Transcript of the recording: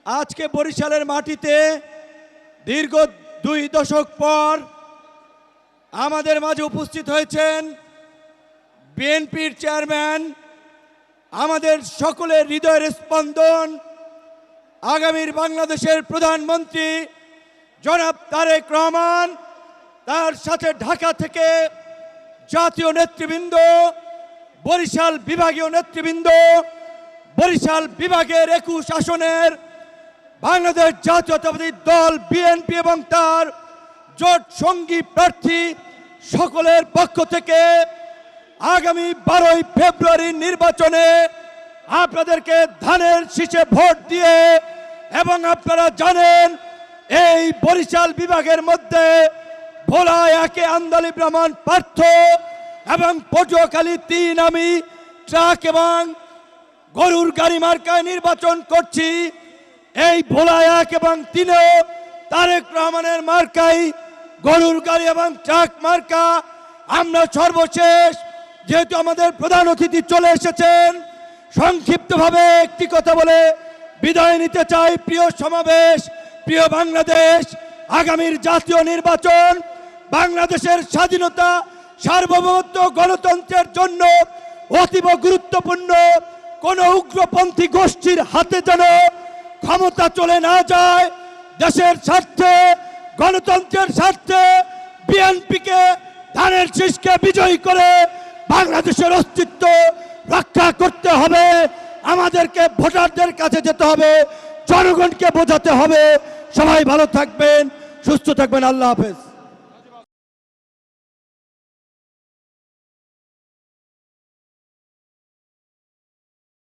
আজকে বরিশালের মাটিতে দীর্ঘ 2 দশক পর আমাদের মাঝে উপস্থিত হয়েছেন বিএনপির চেয়ারম্যান, আমাদের সকলের হৃদয়ের স্পন্দন, আগামীর বাংলাদেশের প্রধানমন্ত্রী জনাব তারেক রহমান, তার সাথে ঢাকা থেকে জাতীয় নেতৃবৃন্দ, বরিশাল বিভাগীয় নেতৃবৃন্দ, বরিশাল বিভাগের 21 আসনের বাংলাদেশ জাতীয়তাবাদী দল বিএনপি এবং তার জোট সঙ্গী প্রার্থী সকলের পক্ষ থেকে আগামী 12 ফেব্রুয়ারি নির্বাচনে আপনাদেরকে ধানের শীষে ভোট দিয়ে, এবং আপনারা জানেন এই বরিশাল বিভাগের মধ্যে ভোলা 1-এ আন্দালিব রহমান পার্থ এবং পটুয়াখালী 3 আমি ট্রাক এবং গরুর গাড়ি মার্কায় নির্বাচন করছি। এই ভোলা 1 এবং 3-এও তারেক রহমানের মার্কাই গরুর গাড়ি এবং ট্রাক মার্কা। আমরা সর্বশেষ, যেহেতু আমাদের প্রধান অতিথি চলে এসেছেন, সংক্ষিপ্তভাবে একটি কথা বলে বিদায় নিতে চাই। প্রিয় সমাবেশ, প্রিয় বাংলাদেশ, আগামীর জাতীয় নির্বাচন বাংলাদেশের স্বাধীনতা, সার্বভৌমত্ব, গণতন্ত্রের জন্য অতীব গুরুত্বপূর্ণ। কোন উগ্রপন্থী গোষ্ঠীর হাতে যেন ক্ষমতা চলে না যায়। দেশের স্বার্থে, গণতন্ত্রের স্বার্থে বিএনপিকে ধানের শীষকে বিজয়ী করে বাংলাদেশের অস্তিত্ব রক্ষা করতে হবে। আমাদেরকে ভোটারদের কাছে যেতে হবে, জনগণকে বোঝাতে হবে। সবাই ভালো থাকবেন, সুস্থ থাকবেন। আল্লাহ হাফেজ।